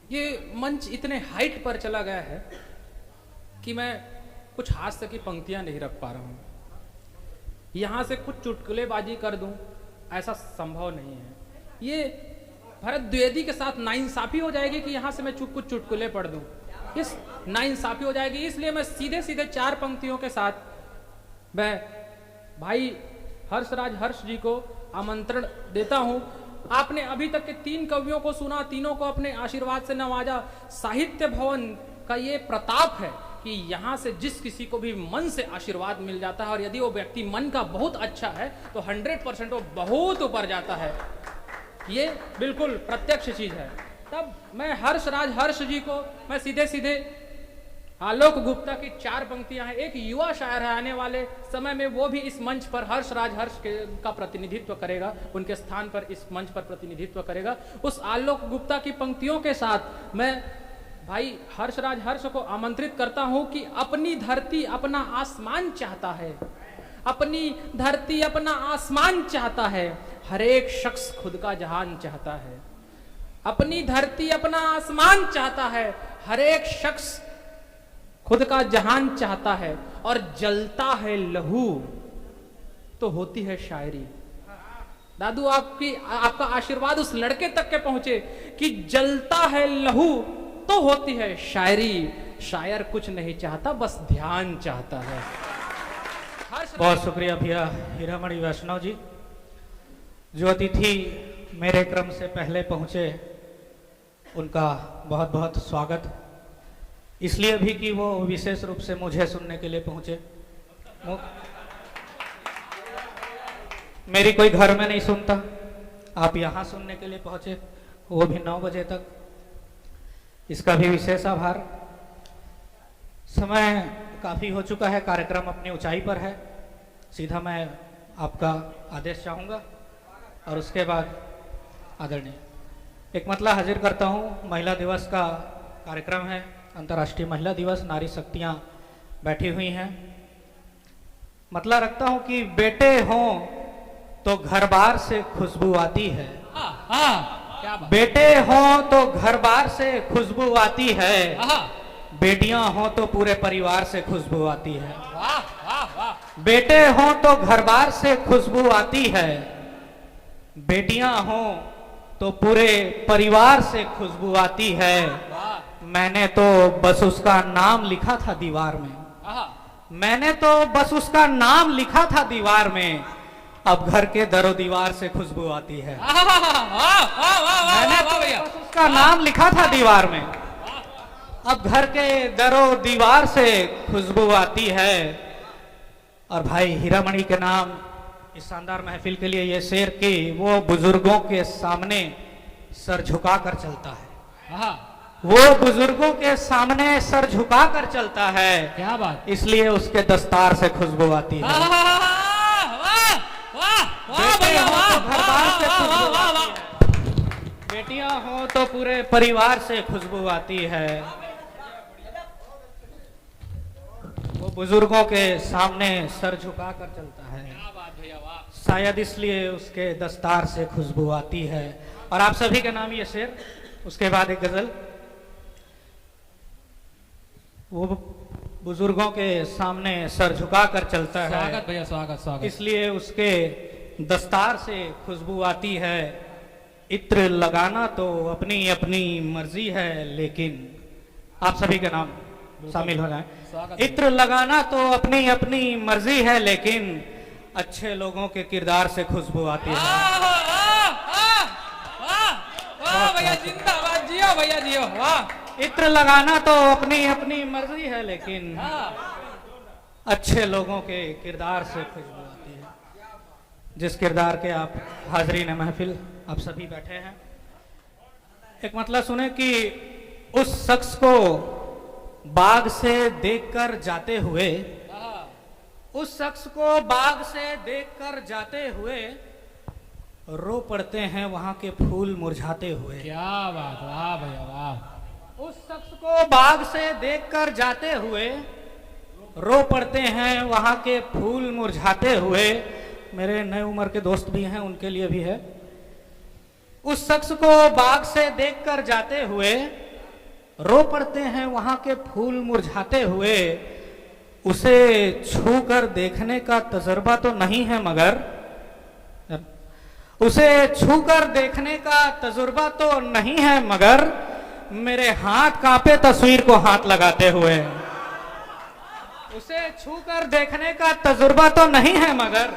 ये मंच इतने हाइट पर चला गया है कि मैं कुछ हास्य की पंक्तियां नहीं रख पा रहा हूं। यहां से कुछ चुटकुलेबाजी कर दूं ऐसा संभव नहीं है। ये भरत द्विवेदी के साथ नाइंसाफी हो जाएगी कि यहां से मैं कुछ चुटकुले पढ़ दूं। इस नाइंसाफी हो जाएगी, इसलिए मैं सीधे सीधे 4 पंक्तियों के साथ मैं भाई हर्षराज हर्ष जी को आमंत्रण देता हूं। आपने अभी तक के 3 कवियों को सुना, तीनों को अपने आशीर्वाद से नवाजा। साहित्य भवन का ये प्रताप है कि यहाँ से जिस किसी को भी मन से आशीर्वाद मिल जाता है, और यदि वो व्यक्ति मन का बहुत अच्छा है तो 100% वो बहुत ऊपर जाता है। ये बिल्कुल प्रत्यक्ष चीज है। तब मैं हर्षराज हर्ष जी को मैं सीधे सीधे आलोक गुप्ता की 4 पंक्तियां हैं। एक युवा शायर है, आने वाले समय में वो भी इस मंच पर हर्षराज हर्ष का प्रतिनिधित्व करेगा, उनके स्थान पर इस मंच पर प्रतिनिधित्व करेगा। उस आलोक गुप्ता की पंक्तियों के साथ मैं भाई हर्षराज हर्ष को आमंत्रित करता हूं कि अपनी धरती अपना आसमान चाहता है, अपनी धरती अपना आसमान चाहता है, हर एक शख्स खुद का जहान चाहता है। अपनी धरती अपना आसमान चाहता है, हर एक शख्स खुद का जहान चाहता है, और जलता है लहू तो होती है शायरी। दादू आपका आशीर्वाद उस लड़के तक के पहुंचे कि जलता है लहू तो होती है शायरी। शायर कुछ नहीं चाहता, बस ध्यान चाहता है। बहुत शुक्रिया भैया हीरामणि वैष्णव जी। जो अतिथि मेरे क्रम से पहले पहुंचे उनका बहुत बहुत स्वागत, इसलिए भी कि वो विशेष रूप से मुझे सुनने के लिए पहुंचे। मेरी कोई घर में नहीं सुनता, आप यहाँ सुनने के लिए पहुंचे, वो भी 9 बजे तक। इसका भी विशेष आभार। समय काफ़ी हो चुका है, कार्यक्रम अपनी ऊंचाई पर है। सीधा मैं आपका आदेश चाहूँगा और उसके बाद आदरणीय एक मतला हाजिर करता हूँ। महिला दिवस का कार्यक्रम है, अंतर्राष्ट्रीय महिला दिवस, नारी शक्तियाँ बैठी हुई हैं। मतला रखता हूँ कि बेटे हों तो घर बार से खुशबू आती है। क्या बात। बेटे हों तो घर बार से खुशबू आती है, बेटियां हों तो पूरे परिवार से खुशबू आती है। वाह वाह वाह। बेटे हों तो घर बार से खुशबू आती है, बेटियां हों तो पूरे परिवार से खुशबू आती है। मैंने तो बस उसका नाम लिखा था दीवार में, मैंने तो बस उसका नाम लिखा था दीवार में, अब घर के दरो दीवार से खुशबू आती है। मैंने तो बस उसका नाम लिखा था दीवार में, अब घर के दरो दीवार से खुशबू आती है। और भाई हीरामणि के नाम इस शानदार महफिल के लिए ये शेर कि वो बुजुर्गों के सामने सर झुका कर चलता है। वो बुजुर्गों के सामने सर झुका कर चलता है। क्या बात। इसलिए उसके दस्तार से खुशबू आती है। बेटियां हो तो पूरे परिवार से खुशबू आती है। वो बुजुर्गों के सामने सर झुका कर चलता है, शायद इसलिए उसके दस्तार से खुशबू आती है। और आप सभी के नाम ये शेर, उसके बाद एक गजल। वो बुजुर्गों के सामने सर झुका कर चलता है, स्वागत भैया, स्वागत स्वागत, इसलिए उसके दस्तार से खुशबू आती है। इत्र लगाना तो अपनी अपनी मर्जी है, लेकिन आप सभी के नाम शामिल हो जाएं। इत्र लगाना तो अपनी अपनी मर्जी है, लेकिन अच्छे लोगों के किरदार से खुशबू आती है। भैया जिंदाबाद, जियो भैया जियो, वाह। इत्र लगाना तो अपनी अपनी मर्जी है, लेकिन अच्छे लोगों के किरदार से खुशबू आती है। जिस किरदार के आप हाजरीन महफिल आप सभी बैठे हैं, एक मतलब सुने कि उस शख्स को बाग से देखकर जाते हुए, उस शख्स को बाग से देखकर जाते हुए रो पड़ते हैं वहां के फूल मुरझाते हुए। क्या बात, वाह भैया वाह। उस शख्स को बाग से देखकर जाते हुए रो पड़ते हैं वहां के फूल मुरझाते हुए। मेरे नए उम्र के दोस्त भी हैं, उनके लिए भी है। उस शख्स को बाग से देखकर जाते हुए रो पड़ते हैं वहां के फूल मुरझाते हुए। उसे छू कर देखने का तजुर्बा तो नहीं है मगर उसे छू कर देखने का तजुर्बा तो नहीं है मगर मेरे हाथ कांपे तस्वीर को हाथ लगाते हुए। उसे छू कर देखने का तजुर्बा तो नहीं है मगर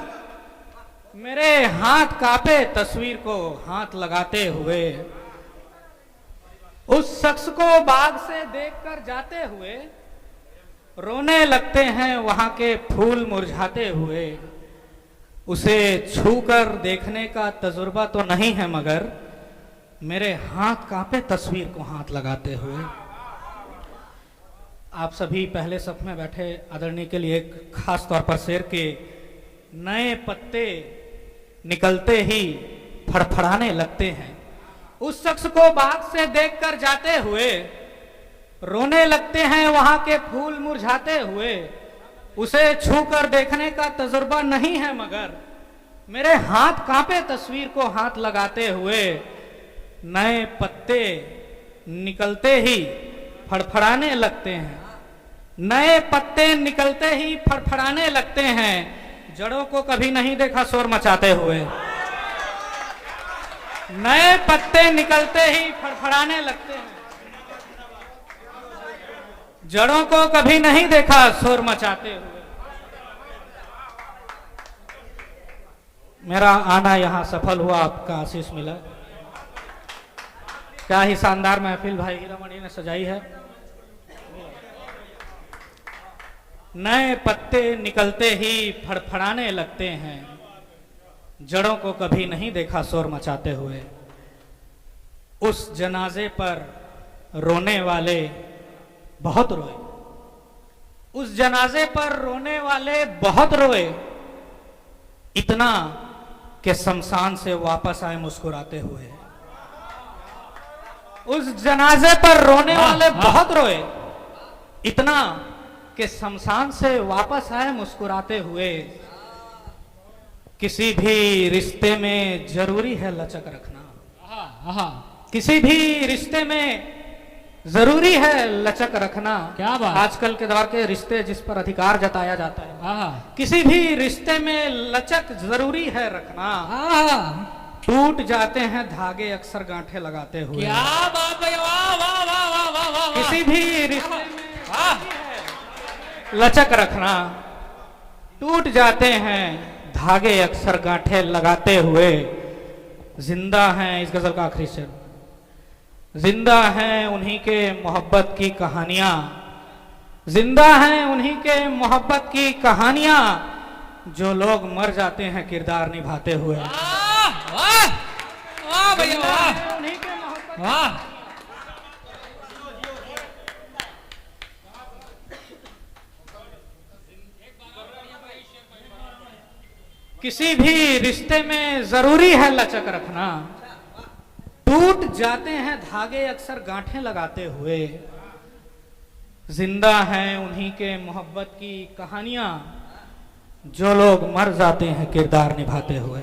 मेरे हाथ कांपे तस्वीर को हाथ लगाते हुए। उस शख्स को बाग से देखकर जाते हुए रोने लगते हैं वहां के फूल मुरझाते हुए। उसे छूकर देखने का तजुर्बा तो नहीं है मगर मेरे हाथ कांपे तस्वीर को हाथ लगाते हुए। आप सभी पहले सफ में बैठे आदरणीय के लिए एक खास तौर पर शेर के नए पत्ते निकलते ही फड़फड़ाने लगते हैं। उस शख्स को बाग से देखकर जाते हुए रोने लगते हैं वहां के फूल मुरझाते हुए। उसे छूकर देखने का तजुर्बा नहीं है मगर मेरे हाथ कांपे तस्वीर को हाथ लगाते हुए। नए पत्ते निकलते ही फड़फड़ाने लगते हैं। नए पत्ते निकलते ही फड़फड़ाने लगते हैं। जड़ों को कभी नहीं देखा शोर मचाते हुए। नए पत्ते निकलते ही फड़फड़ाने लगते हैं। जड़ों को कभी नहीं देखा शोर मचाते हुए। मेरा आना यहां सफल हुआ, आपका आशीष मिला। क्या ही शानदार महफिल भाई हीरामणि ने सजाई है। नए पत्ते निकलते ही फड़फड़ाने लगते हैं। जड़ों को कभी नहीं देखा शोर मचाते हुए। उस जनाजे पर रोने वाले बहुत रोए। उस जनाजे पर रोने वाले बहुत रोए। इतना कि शमशान से वापस आए मुस्कुराते हुए। उस जनाजे पर रोने वाले बहुत रोए। इतना कि शमशान से वापस आए मुस्कुराते हुए। किसी भी रिश्ते में जरूरी है लचक रखना। किसी भी रिश्ते में जरूरी है लचक रखना। क्या बात। आजकल के दौर के रिश्ते जिस पर अधिकार जताया जाता है, किसी भी रिश्ते में लचक जरूरी है रखना। टूट जाते हैं धागे अक्सर गांठे लगाते हुए। क्या बात है, वाह वाह वाह वाह वाह वाह। किसी भी रिश्ते में लचक रखना। टूट जाते हैं धागे अक्सर गांठे लगाते हुए। जिंदा हैं, इस गजल का आखिरी शेर, जिंदा हैं उन्हीं के मोहब्बत की कहानियां। जिंदा हैं उन्हीं के मोहब्बत की कहानियां जो लोग मर जाते हैं किरदार निभाते हुए। वाह वाह भैया वाह, उन्हीं के मोहब्बत। वाह। किसी भी रिश्ते में जरूरी है लचक रखना। टूट जाते हैं धागे अक्सर गांठें लगाते हुए। जिंदा हैं उन्हीं के मोहब्बत की कहानियां जो लोग मर जाते हैं किरदार निभाते हुए।